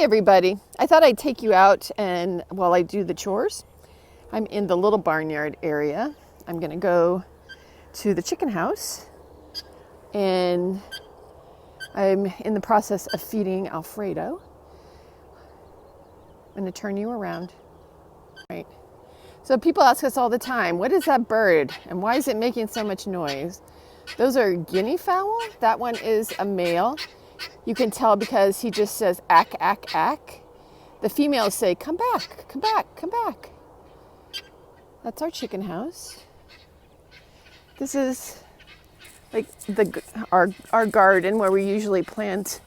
Hey everybody, I thought I'd take you out and while I do the chores. I'm in the little barnyard area. I'm gonna go to the chicken house and I'm in the process of feeding Alfredo. I'm gonna turn you around. Right. So people ask us all the time, what is that bird and why is it making so much noise? Those are guinea fowl. That one is a male. You can tell because he just says ack, ack, ack. The females say, come back, come back, come back. That's our chicken house. This is like our garden where we usually plant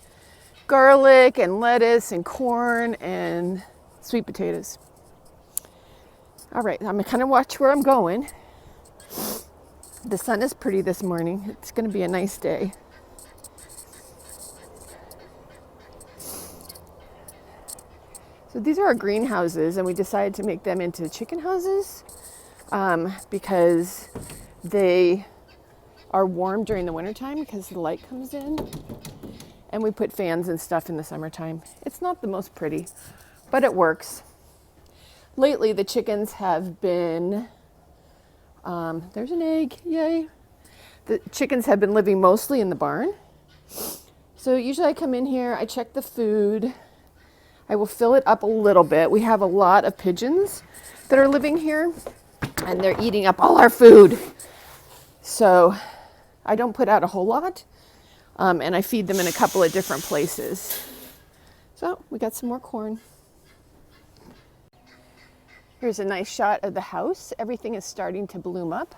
garlic and lettuce and corn and sweet potatoes. All right, I'm gonna kind of watch where I'm going. The sun is pretty this morning. It's gonna be a nice day. So these are our greenhouses, and we decided to make them into chicken houses because they are warm during the wintertime because the light comes in, and we put fans and stuff in the summertime. It's not the most pretty, but it works. Lately, the chickens have been, there's an egg, yay. The chickens have been living mostly in the barn. So usually I come in here, I check the food. I will fill it up a little bit. We have a lot of pigeons that are living here, and they're eating up all our food. So I don't put out a whole lot, and I feed them in a couple of different places. So we got some more corn. Here's a nice shot of the house. Everything is starting to bloom up.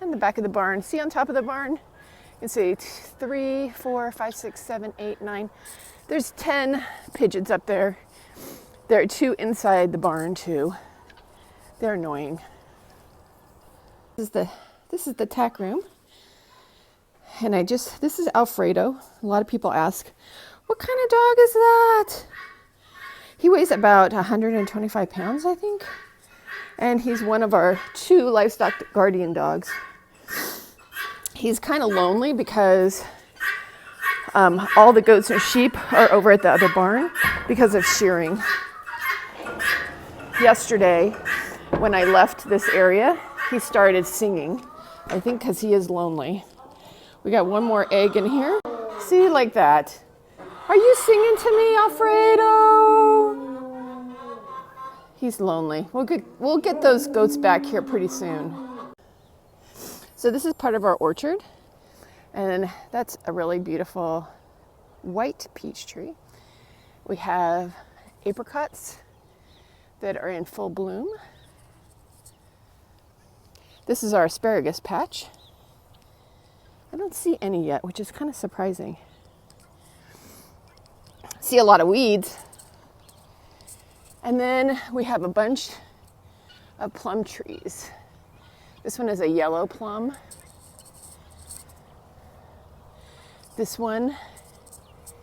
And the back of the barn. See on top of the barn? You can see 3, 4, 5, 6, 7, 8, 9. There's 10 pigeons up there. There are 2 inside the barn too. They're annoying. This is the tack room. And this is Alfredo. A lot of people ask, what kind of dog is that? He weighs about 125 pounds, I think. And he's one of our 2 livestock guardian dogs. He's kind of lonely because all the goats and sheep are over at the other barn because of shearing. Yesterday, when I left this area, he started singing, I think because he is lonely. We got one more egg in here. See, like that. Are you singing to me, Alfredo? He's lonely. We'll get those goats back here pretty soon. So this is part of our orchard, and that's a really beautiful white peach tree. We have apricots that are in full bloom. This is our asparagus patch. I don't see any yet, which is kind of surprising. See a lot of weeds. And then we have a bunch of plum trees. This one is a yellow plum. This one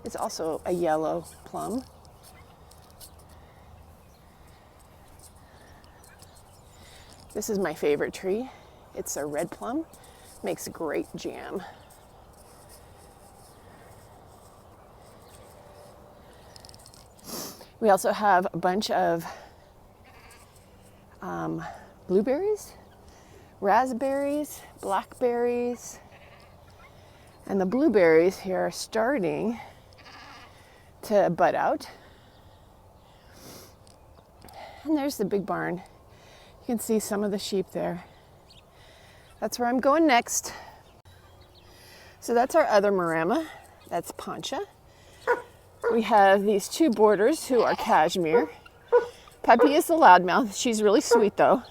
is also a yellow plum. This is my favorite tree. It's a red plum. Makes great jam. We also have a bunch of blueberries, raspberries, blackberries, and the blueberries here are starting to bud out. And there's the big barn. You can see some of the sheep there. That's where I'm going next. So that's our other Marama. That's Pancha. We have these 2 boarders who are cashmere. Peppy is the loudmouth. She's really sweet though.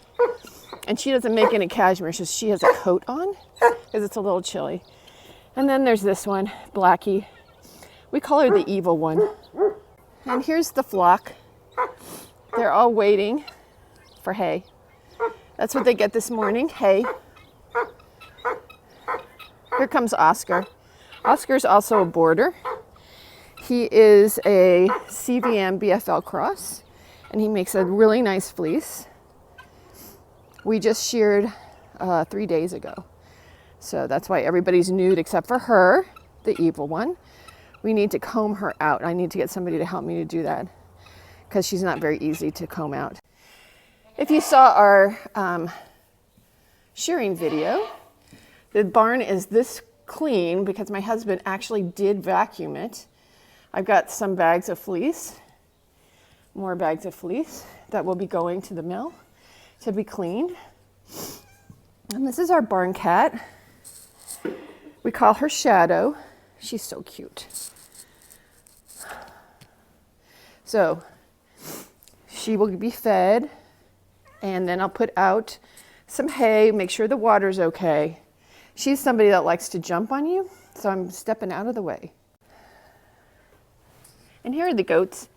And she doesn't make any cashmere, so she has a coat on because it's a little chilly. And then there's this one, Blackie. We call her the evil one. And here's the flock. They're all waiting for hay. That's what they get this morning, hay. Here comes Oscar. Oscar's also a boarder. He is a CVM BFL cross, and he makes a really nice fleece. We just sheared 3 days ago. So that's why everybody's nude except for her, the evil one. we need to comb her out. I need to get somebody to help me to do that because she's not very easy to comb out. If you saw our shearing video, the barn is this clean because my husband actually did vacuum it. I've got some bags of fleece, more bags of fleece that will be going to the mill to be cleaned. And this is our barn cat. We call her Shadow. She's so cute. So she will be fed, and then I'll put out some hay, make sure the water's okay. She's somebody that likes to jump on you, so I'm stepping out of the way. And here are the goats.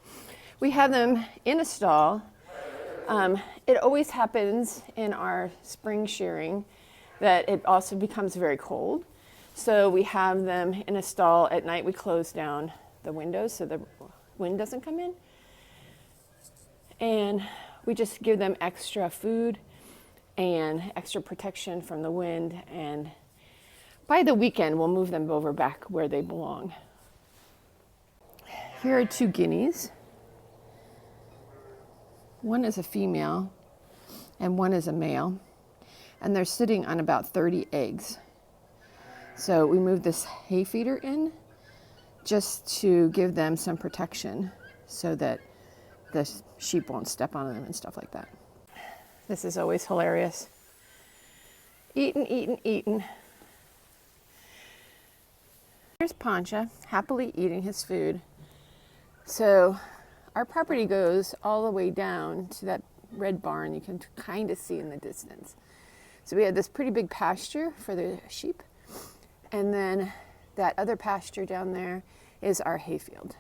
We have them in a stall. It always happens in our spring shearing that it also becomes very cold. So we have them in a stall. At night we close down the windows so the wind doesn't come in. And we just give them extra food and extra protection from the wind. And by the weekend, we'll move them over back where they belong. Here are 2 guineas. One is a female and one is a male. And they're sitting on about 30 eggs. So we moved this hay feeder in just to give them some protection so that the sheep won't step on them and stuff like that. This is always hilarious. Eating, eating, eating. Here's Pancha, happily eating his food. So our property goes all the way down to that red barn you can kind of see in the distance. So we have this pretty big pasture for the sheep. And then that other pasture down there is our hayfield.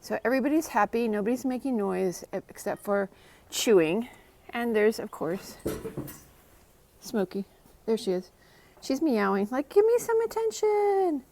So everybody's happy, nobody's making noise except for chewing. And there's, of course, Smokey. There she is. She's meowing, like, give me some attention.